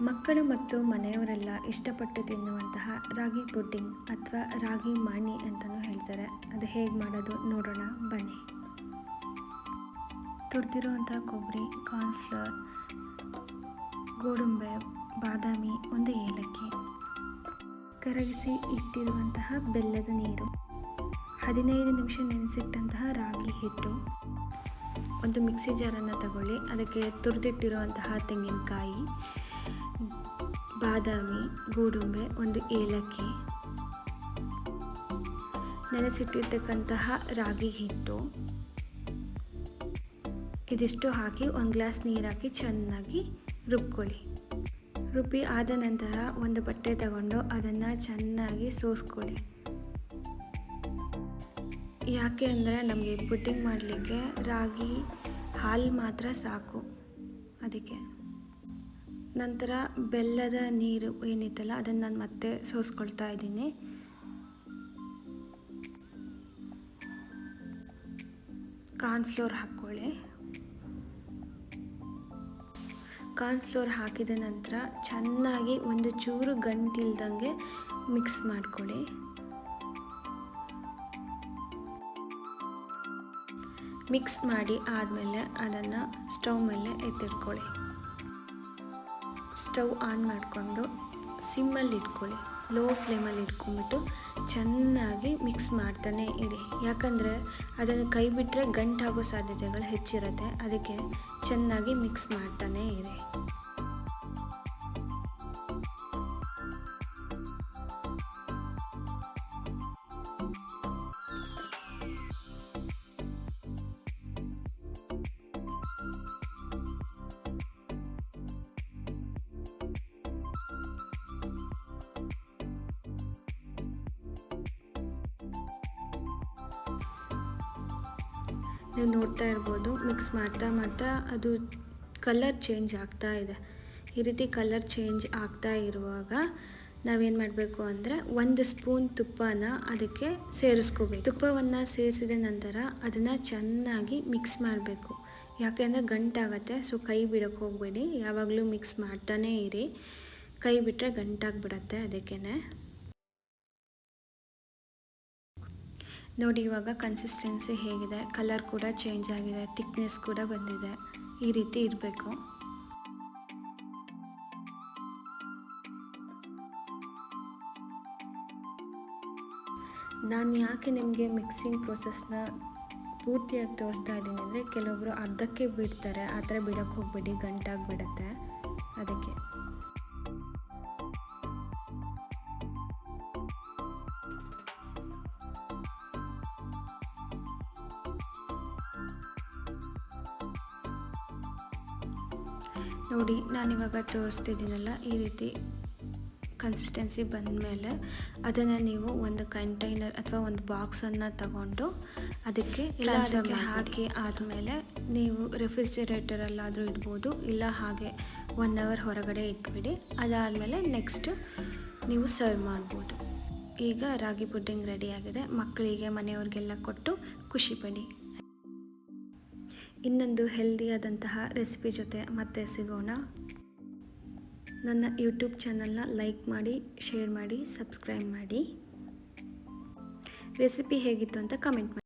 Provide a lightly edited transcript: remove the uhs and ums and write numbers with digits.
ಮಕ್ಕಳು ಮತ್ತು ಮನೆಯವರೆಲ್ಲ ಇಷ್ಟಪಟ್ಟು ತಿನ್ನುವಂತಹ ರಾಗಿ ಪುಡ್ಡಿಂಗ್ ಅಥವಾ ರಾಗಿ ಮಾಣಿ ಅಂತಲೂ ಹೇಳ್ತಾರೆ. ಅದು ಹೇಗೆ ಮಾಡೋದು ನೋಡೋಣ ಬನ್ನಿ. ತುರಿದಿರುವಂಥ ಕೊಬ್ಬರಿ, ಕಾರ್ನ್ಫ್ಲವರ್, ಗೋಡಂಬಿ, ಬಾದಾಮಿ, ಒಂದು ಏಲಕ್ಕಿ, ಕರಗಿಸಿ ಇಟ್ಟಿರುವಂತಹ ಬೆಲ್ಲದ ನೀರು, 15 ನಿಮಿಷ ನೆನೆಸಿಟ್ಟಂತಹ ರಾಗಿ ಹಿಟ್ಟು, ಒಂದು ಮಿಕ್ಸಿ ಜಾರನ್ನು ತಗೊಳ್ಳಿ. ಅದಕ್ಕೆ ತುರಿದಿಟ್ಟಿರುವಂತಹ ತೆಂಗಿನಕಾಯಿ, ಬಾದಾಮಿ, ಗೋಡಂಬಿ, ಒಂದು ಏಲಕ್ಕಿ, ನೆನೆಸಿಟ್ಟಿರ್ತಕ್ಕಂತಹ ರಾಗಿ ಹಿಟ್ಟು, ಇದಿಷ್ಟು ಹಾಕಿ ಒಂದು ಗ್ಲಾಸ್ ನೀರು ಹಾಕಿ ಚೆನ್ನಾಗಿ ರುಬ್ಕೊಳ್ಳಿ. ರುಬ್ಬಿ ಆದ ನಂತರ ಒಂದು ಬಟ್ಟೆ ತಗೊಂಡು ಅದನ್ನು ಚೆನ್ನಾಗಿ ಸೋಸ್ಕೊಳ್ಳಿ. ಯಾಕೆ ಅಂದರೆ ನಮಗೆ ಪುಡ್ಡಿಂಗ್ ಮಾಡಲಿಕ್ಕೆ ರಾಗಿ ಹಾಲು ಮಾತ್ರ ಸಾಕು, ಅದಕ್ಕೆ. ನಂತರ ಬೆಲ್ಲದ ನೀರು ಏನಿತ್ತಲ್ಲ ಅದನ್ನು ನಾನು ಮತ್ತೆ ಸೋಸ್ಕೊಳ್ತಾ ಇದ್ದೀನಿ. ಕಾರ್ನ್ಫ್ಲೋರ್ ಹಾಕ್ಕೊಳ್ಳಿ. ಕಾರ್ನ್ಫ್ಲೋರ್ ಹಾಕಿದ ನಂತರ ಚೆನ್ನಾಗಿ ಒಂದು ಚೂರು ಗಂಟಿಲ್ದಂಗೆ ಮಿಕ್ಸ್ ಮಾಡ್ಕೊಳ್ಳಿ. ಮಿಕ್ಸ್ ಮಾಡಿ ಆದಮೇಲೆ ಅದನ್ನು ಸ್ಟವ್ ಮೇಲೆ ಎತ್ತಿಟ್ಕೊಳ್ಳಿ. ಸ್ಟವ್ ಆನ್ ಮಾಡಿಕೊಂಡು ಸಿಮ್ಮಲ್ಲಿ ಇಟ್ಕೊಳ್ಳಿ. ಲೋ ಫ್ಲೇಮಲ್ಲಿ ಇಟ್ಕೊಂಡ್ಬಿಟ್ಟು ಚೆನ್ನಾಗಿ ಮಿಕ್ಸ್ ಮಾಡ್ತಾನೆ ಇರಿ. ಯಾಕಂದರೆ ಅದನ್ನು ಕೈ ಬಿಟ್ಟರೆ ಗಂಟಾಗೋ ಸಾಧ್ಯತೆಗಳು ಹೆಚ್ಚಿರುತ್ತೆ, ಅದಕ್ಕೆ ಚೆನ್ನಾಗಿ ಮಿಕ್ಸ್ ಮಾಡ್ತಾನೆ ಇರಿ. ನೀವು ನೋಡ್ತಾ ಇರ್ಬೋದು, ಮಿಕ್ಸ್ ಮಾಡ್ತಾ ಮಾಡ್ತಾ ಅದು ಕಲರ್ ಚೇಂಜ್ ಆಗ್ತಾ ಇದೆ. ಈ ರೀತಿ ಕಲರ್ ಚೇಂಜ್ ಆಗ್ತಾ ಇರುವಾಗ ನಾವೇನು ಮಾಡಬೇಕು ಅಂದರೆ 1 ಸ್ಪೂನ್ ತುಪ್ಪನ ಅದಕ್ಕೆ ಸೇರಿಸ್ಕೋಬೇಕು. ತುಪ್ಪವನ್ನು ಸೇರಿಸಿದ ನಂತರ ಅದನ್ನು ಚೆನ್ನಾಗಿ ಮಿಕ್ಸ್ ಮಾಡಬೇಕು. ಯಾಕೆಂದರೆ ಗಂಟಾಗತ್ತೆ, ಸೊ ಕೈ ಬಿಡೋಕ್ಕೆ ಹೋಗಬೇಡಿ. ಯಾವಾಗಲೂ ಮಿಕ್ಸ್ ಮಾಡ್ತಾನೇ ಇರಿ. ಕೈ ಬಿಟ್ಟರೆ ಗಂಟಾಗಿಬಿಡತ್ತೆ, ಅದಕ್ಕೇ. ನೋಡಿ ಇವಾಗ ಕನ್ಸಿಸ್ಟೆನ್ಸಿ ಹೇಗಿದೆ, ಕಲರ್ ಕೂಡ ಚೇಂಜ್ ಆಗಿದೆ, ಥಿಕ್ನೆಸ್ ಕೂಡ ಬಂದಿದೆ. ಈ ರೀತಿ ಇರಬೇಕು. ನಾನು ಯಾಕೆ ನಿಮಗೆ ಮಿಕ್ಸಿಂಗ್ ಪ್ರೊಸೆಸ್ನ ಪೂರ್ತಿಯಾಗಿ ತೋರಿಸ್ತಾ ಇದ್ದೀನಿ ಅಂದರೆ, ಕೆಲವೊಬ್ಬರು ಅರ್ಧಕ್ಕೆ ಬಿಡ್ತಾರೆ. ಆ ಥರ ಬಿಡೋಕ್ಕೆ ಹೋಗಬೇಡಿ, ಗಂಟಾಗಿಬಿಡುತ್ತೆ, ಅದಕ್ಕೆ. ನೋಡಿ ನಾನಿವಾಗ ತೋರಿಸ್ತಿದ್ದೀನಲ್ಲ, ಈ ರೀತಿ ಕನ್ಸಿಸ್ಟೆನ್ಸಿ ಬಂದ ಮೇಲೆ ಅದನ್ನು ನೀವು ಒಂದು ಕಂಟೈನರ್ ಅಥವಾ ಒಂದು ಬಾಕ್ಸನ್ನು ತಗೊಂಡು ಅದಕ್ಕೆ ಹಾಕಿ ಆದಮೇಲೆ ನೀವು ರೆಫ್ರಿಜರೇಟರಲ್ಲಾದರೂ ಇಡ್ಬೋದು, ಇಲ್ಲ ಹಾಗೆ 1 ಅವರ್ ಹೊರಗಡೆ ಇಟ್ಬಿಡಿ. ಅದಾದಮೇಲೆ ನೆಕ್ಸ್ಟ್ ನೀವು ಸರ್ವ್ ಮಾಡ್ಬೋದು. ಈಗ ರಾಗಿ ಪುಡ್ಡಿಂಗ್ ರೆಡಿಯಾಗಿದೆ. ಮಕ್ಕಳಿಗೆ, ಮನೆಯವ್ರಿಗೆಲ್ಲ ಕೊಟ್ಟು ಖುಷಿಪಡಿ. ಇನ್ನೊಂದು ಹೆಲ್ದಿಯಾದಂತಹ ರೆಸಿಪಿ ಜೊತೆ ಮತ್ತೆ ಸಿಗೋಣ. ನನ್ನ ಯೂಟ್ಯೂಬ್ ಚಾನಲ್ನ ಲೈಕ್ ಮಾಡಿ, ಶೇರ್ ಮಾಡಿ, ಸಬ್ಸ್ಕ್ರೈಬ್ ಮಾಡಿ. ರೆಸಿಪಿ ಹೇಗಿತ್ತು ಅಂತ ಕಮೆಂಟ್ ಮಾಡಿ.